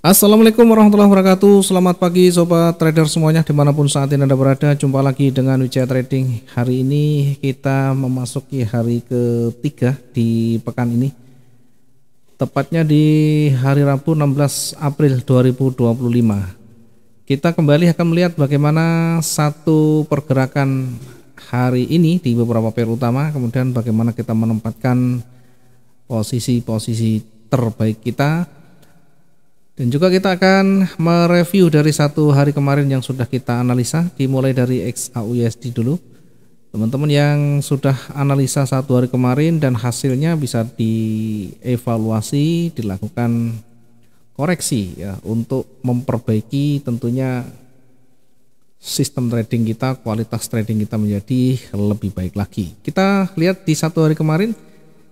Assalamualaikum warahmatullahi wabarakatuh. Selamat pagi sobat trader semuanya dimanapun saat ini Anda berada. Jumpa lagi dengan Wijaya Trading. Hari ini kita memasuki hari ketiga di pekan ini, tepatnya di hari Rabu 16 April 2025. Kita kembali akan melihat bagaimana satu pergerakan hari ini di beberapa pair utama, kemudian bagaimana kita menempatkan posisi-posisi terbaik kita. Dan juga kita akan mereview dari satu hari kemarin yang sudah kita analisa, dimulai dari XAUUSD dulu. Teman-teman yang sudah analisa satu hari kemarin dan hasilnya bisa dievaluasi, dilakukan koreksi ya untuk memperbaiki tentunya sistem trading kita, kualitas trading kita menjadi lebih baik lagi. Kita lihat di satu hari kemarin.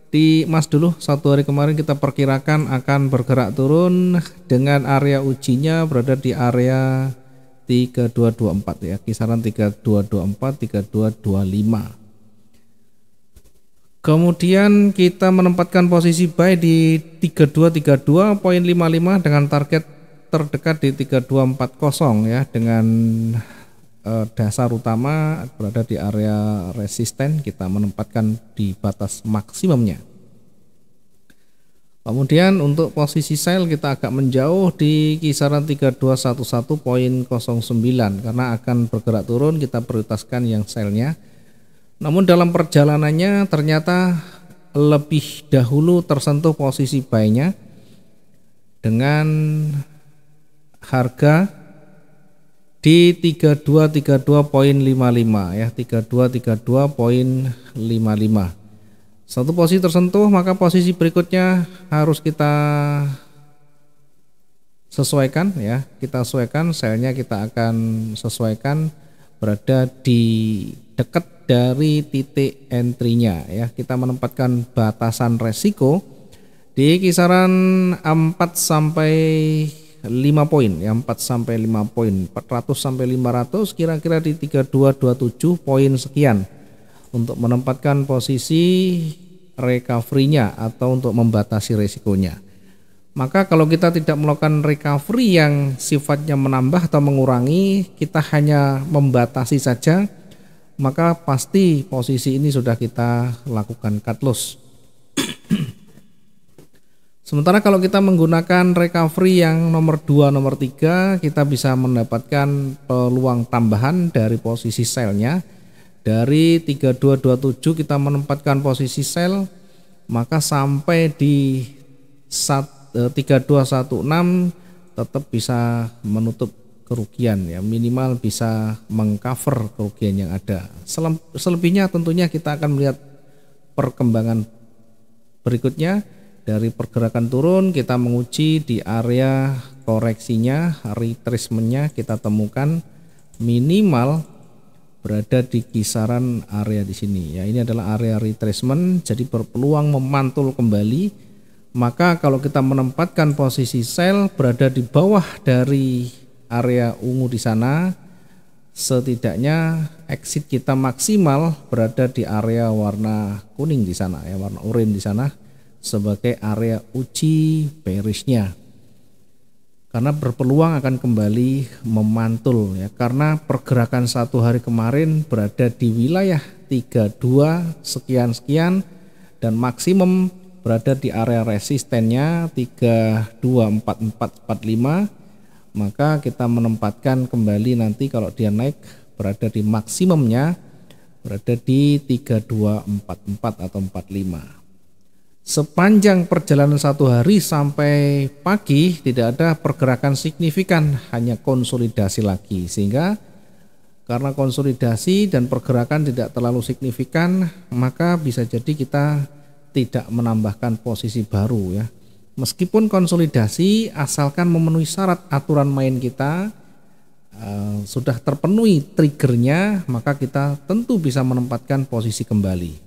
Di emas dulu, satu hari kemarin kita perkirakan akan bergerak turun dengan area ujinya berada di area 3224 ya, kisaran 3224 3225. Kemudian kita menempatkan posisi buy di 3232.55 dengan target terdekat di 3240 ya, dengan dasar utama berada di area resisten, kita menempatkan di batas maksimumnya. Kemudian untuk posisi sell kita agak menjauh di kisaran 3211.09 karena akan bergerak turun, kita prioritaskan yang sellnya. Namun dalam perjalanannya ternyata lebih dahulu tersentuh posisi buy-nya dengan harga di 3232.55 ya, 3232.55. Satu posisi tersentuh, maka posisi berikutnya harus kita sesuaikan ya, kita sesuaikan selnya, kita akan sesuaikan berada di dekat dari titik entry-nya ya. Kita menempatkan batasan resiko di kisaran 4 sampai 5 poin ya, 4 sampai 5 poin, 400 sampai 500 kira-kira di 3227 poin sekian untuk menempatkan posisi recovery-nya atau untuk membatasi resikonya. Maka kalau kita tidak melakukan recovery yang sifatnya menambah atau mengurangi, kita hanya membatasi saja, maka pasti posisi ini sudah kita lakukan cut loss. Sementara kalau kita menggunakan recovery yang nomor 2, nomor 3, kita bisa mendapatkan peluang tambahan dari posisi sell-nya. Dari 3227 kita menempatkan posisi sell, maka sampai di 3216 tetap bisa menutup kerugian ya, minimal bisa mengcover kerugian yang ada. Selebihnya tentunya kita akan melihat perkembangan berikutnya. Dari pergerakan turun kita menguji di area koreksinya, retracement-nya kita temukan minimal berada di kisaran area di sini ya. Ini adalah area retracement, jadi berpeluang memantul kembali. Maka kalau kita menempatkan posisi sell berada di bawah dari area ungu di sana, setidaknya exit kita maksimal berada di area warna kuning di sana ya, warna oranye di sana, sebagai area uji bearishnya, karena berpeluang akan kembali memantul ya, karena pergerakan satu hari kemarin berada di wilayah 32 sekian dan maksimum berada di area resistennya 324445. Maka kita menempatkan kembali nanti kalau dia naik berada di maksimumnya berada di 3244 atau 45. Sepanjang perjalanan satu hari sampai pagi tidak ada pergerakan signifikan, hanya konsolidasi lagi. Sehingga karena konsolidasi dan pergerakan tidak terlalu signifikan, maka bisa jadi kita tidak menambahkan posisi baru ya. Meskipun konsolidasi, asalkan memenuhi syarat aturan main kita, sudah terpenuhi triggernya, maka kita tentu bisa menempatkan posisi kembali.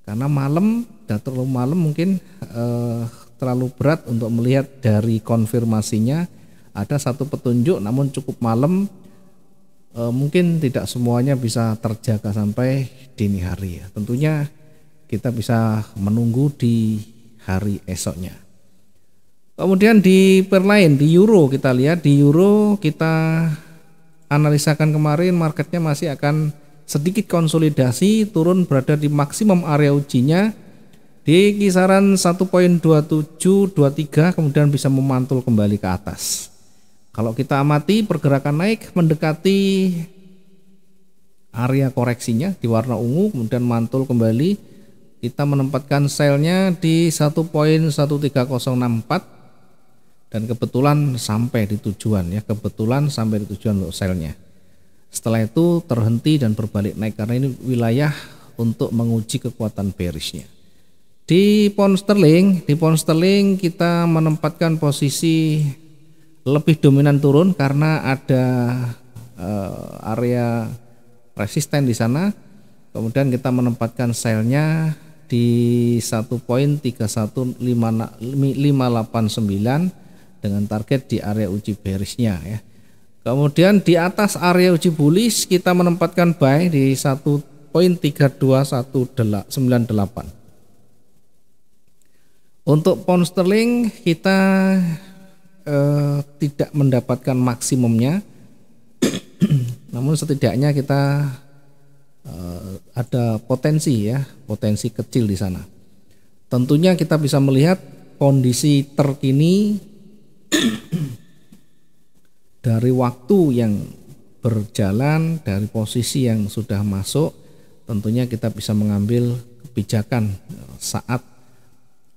Karena malam, dan terlalu malam mungkin terlalu berat untuk melihat dari konfirmasinya. Ada satu petunjuk namun cukup malam, mungkin tidak semuanya bisa terjaga sampai dini hari ya. Tentunya kita bisa menunggu di hari esoknya. Kemudian di pair lain, di euro kita lihat, di euro kita analisakan kemarin marketnya masih akan sedikit konsolidasi, turun berada di maksimum area ujinya di kisaran 1.2723, kemudian bisa memantul kembali ke atas. Kalau kita amati pergerakan naik mendekati area koreksinya di warna ungu, kemudian mantul kembali, kita menempatkan selnya di 1.13064 dan kebetulan sampai di tujuan ya, kebetulan sampai di tujuan untuk selnya. Setelah itu terhenti dan berbalik naik karena ini wilayah untuk menguji kekuatan bearishnya. Di pound sterling kita menempatkan posisi lebih dominan turun karena ada area resisten di sana. Kemudian kita menempatkan selnya di 1.31589 dengan target di area uji bearishnya ya. Kemudian di atas area uji bullish kita menempatkan buy di 1.32198. Untuk pound sterling kita tidak mendapatkan maksimumnya, namun setidaknya kita ada potensi ya, potensi kecil di sana. Tentunya kita bisa melihat kondisi terkini dari waktu yang berjalan, dari posisi yang sudah masuk, tentunya kita bisa mengambil kebijakan saat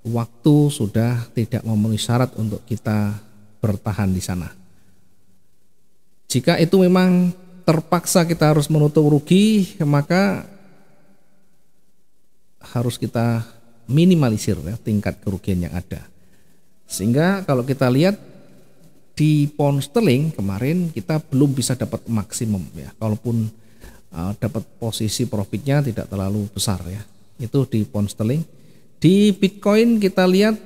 waktu sudah tidak memenuhi syarat untuk kita bertahan di sana. Jika itu memang terpaksa kita harus menutup rugi, maka harus kita minimalisir ya, tingkat kerugian yang ada. Sehingga kalau kita lihat di pound sterling kemarin kita belum bisa dapat maksimum ya, kalaupun dapat posisi profitnya tidak terlalu besar ya. Itu di pound sterling. Di Bitcoin kita lihat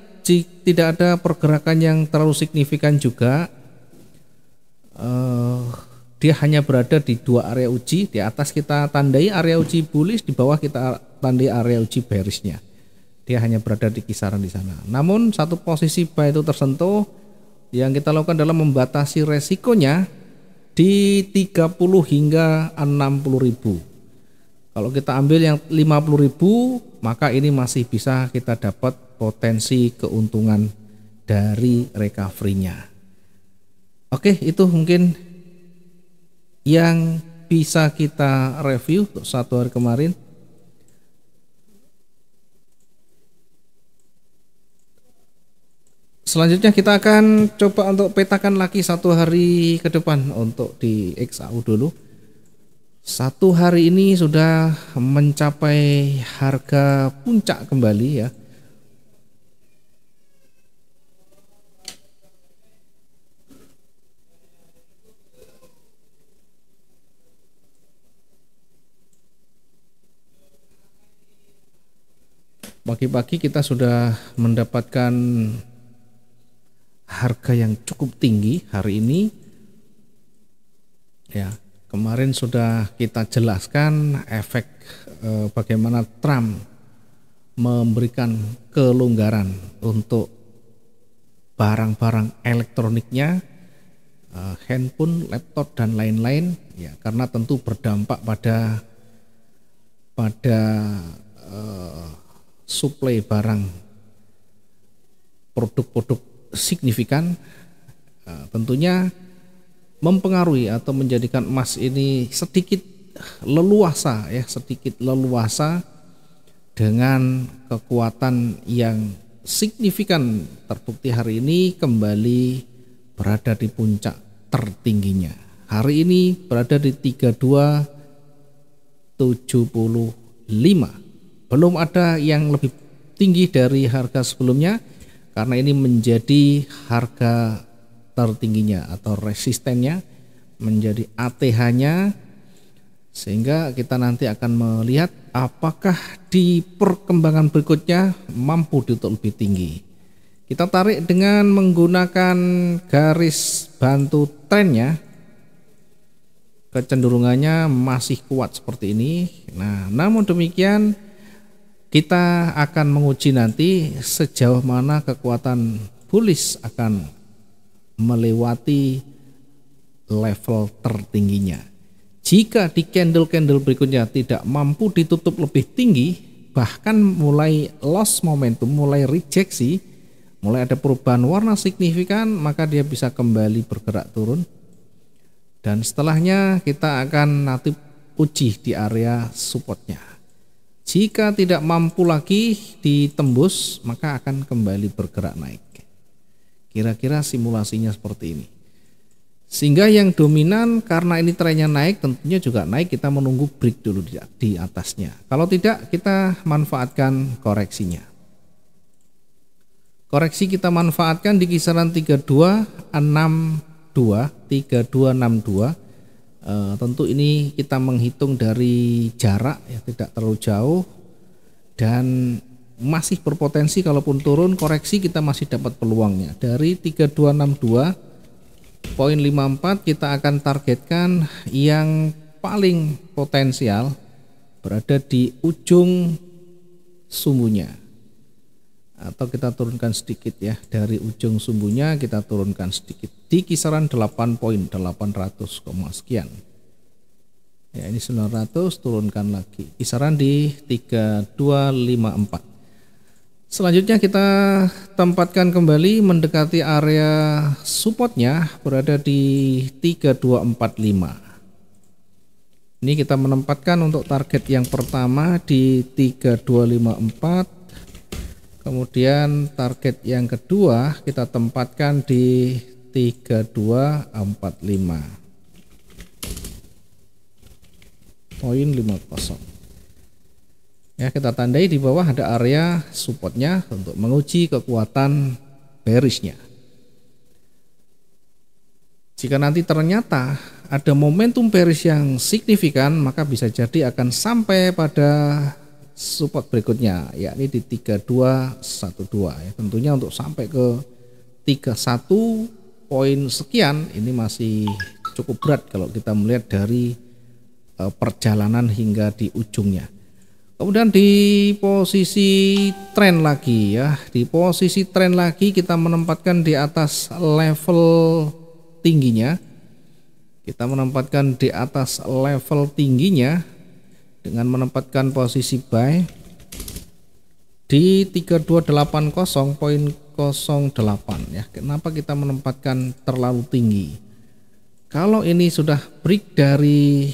tidak ada pergerakan yang terlalu signifikan juga. Dia hanya berada di dua area uji. Di atas kita tandai area uji bullish, di bawah kita tandai area uji bearishnya. Dia hanya berada di kisaran di sana. Namun satu posisi buy itu tersentuh, yang kita lakukan adalah membatasi resikonya di 30 hingga 60 ribu. Kalau kita ambil yang 50 ribu, maka ini masih bisa kita dapat potensi keuntungan dari recovery-nya. Oke, itu mungkin yang bisa kita review untuk satu hari kemarin. Selanjutnya kita akan coba untuk petakan lagi satu hari ke depan untuk di XAU dulu. Satu hari ini sudah mencapai harga puncak kembali ya. Pagi-pagi kita sudah mendapatkan harga yang cukup tinggi hari ini ya. Kemarin sudah kita jelaskan efek bagaimana Trump memberikan kelonggaran untuk barang-barang elektroniknya, handphone, laptop dan lain-lain ya, karena tentu berdampak pada suplai barang produk-produk signifikan, tentunya mempengaruhi atau menjadikan emas ini sedikit leluasa ya, dengan kekuatan yang signifikan. Terbukti hari ini kembali berada di puncak tertingginya. Hari ini berada di 3275. Belum ada yang lebih tinggi dari harga sebelumnya karena ini menjadi harga tertingginya atau resistennya, menjadi ATH-nya, sehingga kita nanti akan melihat apakah di perkembangan berikutnya mampu ditutup lebih tinggi. Kita tarik dengan menggunakan garis bantu trennya, kecenderungannya masih kuat seperti ini. Nah, namun demikian kita akan menguji nanti sejauh mana kekuatan bullish akan melewati level tertingginya. Jika di candle-candle berikutnya tidak mampu ditutup lebih tinggi, bahkan mulai loss momentum, mulai rejeksi, mulai ada perubahan warna signifikan, maka dia bisa kembali bergerak turun. Dan setelahnya kita akan nanti uji di area supportnya. Jika tidak mampu lagi ditembus, maka akan kembali bergerak naik. Kira-kira simulasinya seperti ini. Sehingga yang dominan karena ini trennya naik, tentunya juga naik, kita menunggu break dulu di atasnya. Kalau tidak, kita manfaatkan koreksinya. Koreksi kita manfaatkan di kisaran 3262. Tentu ini kita menghitung dari jarak ya, tidak terlalu jauh, dan masih berpotensi kalaupun turun koreksi kita masih dapat peluangnya. Dari 3262.54 kita akan targetkan yang paling potensial berada di ujung sumbunya, atau kita turunkan sedikit ya, dari ujung sumbunya kita turunkan sedikit di kisaran 8.800, sekian ya. Ini 900, turunkan lagi kisaran di 3254. Selanjutnya kita tempatkan kembali mendekati area supportnya berada di 3245. Ini kita menempatkan untuk target yang pertama di 3254. Kemudian target yang kedua kita tempatkan di 3245.50. Ya, kita tandai di bawah ada area supportnya untuk menguji kekuatan bearishnya. Jika nanti ternyata ada momentum bearish yang signifikan, maka bisa jadi akan sampai pada support berikutnya, yakni di 3212 ya. Tentunya untuk sampai ke 31 poin sekian ini masih cukup berat kalau kita melihat dari perjalanan hingga di ujungnya. Kemudian di posisi tren lagi ya, di posisi tren lagi kita menempatkan di atas level tingginya. Kita menempatkan di atas level tingginya dengan menempatkan posisi buy di 3280.08 ya. Kenapa kita menempatkan terlalu tinggi? Kalau ini sudah break dari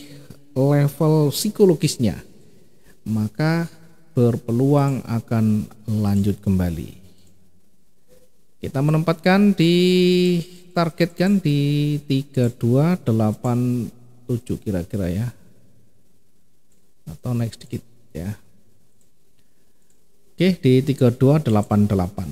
level psikologisnya, maka berpeluang akan lanjut kembali. Kita menempatkan di targetkan di 3287 kira-kira ya, atau naik sedikit ya. Oke, di 3288.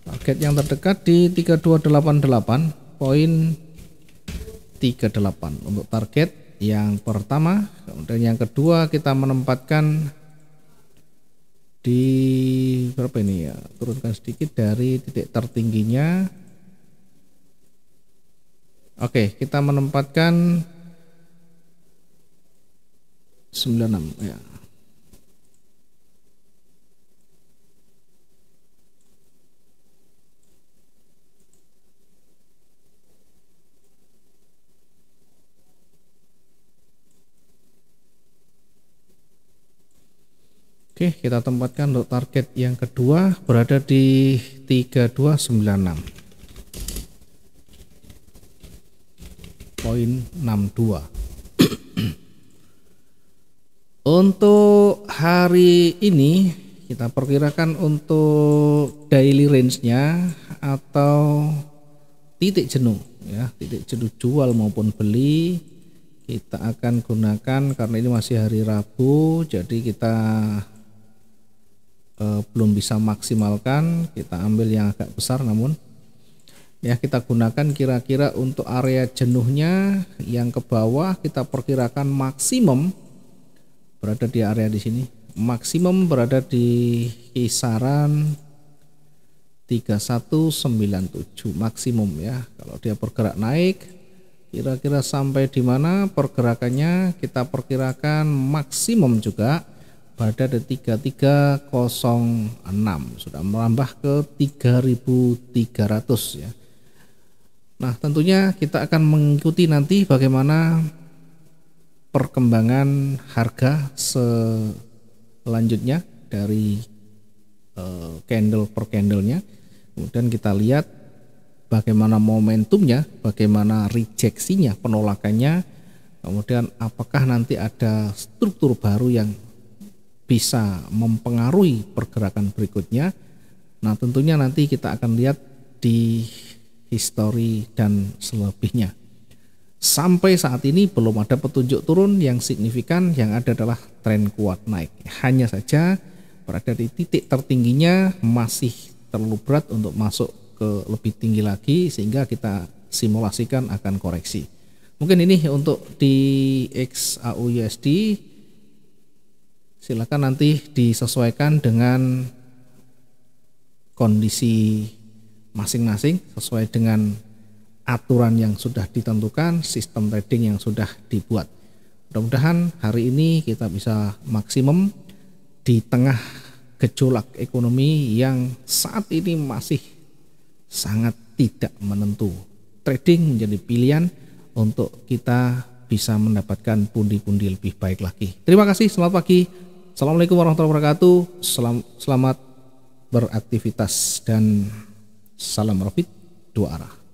Target yang terdekat di 3288.38 untuk target yang pertama. Kemudian yang kedua kita menempatkan di berapa ini ya, turunkan sedikit dari titik tertingginya. Oke, kita menempatkan 96 ya. Oke, kita tempatkan untuk target yang kedua berada di 3296.62. Untuk hari ini kita perkirakan untuk daily range-nya atau titik jenuh ya, titik jenuh jual maupun beli kita akan gunakan karena ini masih hari Rabu, jadi kita belum bisa maksimalkan, kita ambil yang agak besar, namun ya kita gunakan kira-kira untuk area jenuhnya yang ke bawah kita perkirakan maksimum berada di area di sini, maksimum berada di kisaran 3197 maksimum ya. Kalau dia bergerak naik kira-kira sampai di mana pergerakannya, kita perkirakan maksimum juga berada di 3306, sudah merambah ke 3300 ya. Nah, tentunya kita akan mengikuti nanti bagaimana perkembangan harga selanjutnya dari candle per candlenya. Kemudian kita lihat bagaimana momentumnya, bagaimana rejeksinya, penolakannya, kemudian apakah nanti ada struktur baru yang bisa mempengaruhi pergerakan berikutnya. Nah, tentunya nanti kita akan lihat di histori dan selebihnya. Sampai saat ini belum ada petunjuk turun yang signifikan, yang ada adalah tren kuat naik. Hanya saja berada di titik tertingginya masih terlalu berat untuk masuk ke lebih tinggi lagi, sehingga kita simulasikan akan koreksi. Mungkin ini untuk di XAUUSD, silakan nanti disesuaikan dengan kondisi masing-masing sesuai dengan aturan yang sudah ditentukan, sistem trading yang sudah dibuat. Mudah-mudahan hari ini kita bisa maksimum di tengah gejolak ekonomi yang saat ini masih sangat tidak menentu. Trading menjadi pilihan untuk kita bisa mendapatkan pundi-pundi lebih baik lagi. Terima kasih, selamat pagi. Assalamualaikum warahmatullahi wabarakatuh. Selamat beraktivitas dan salam profit dua arah.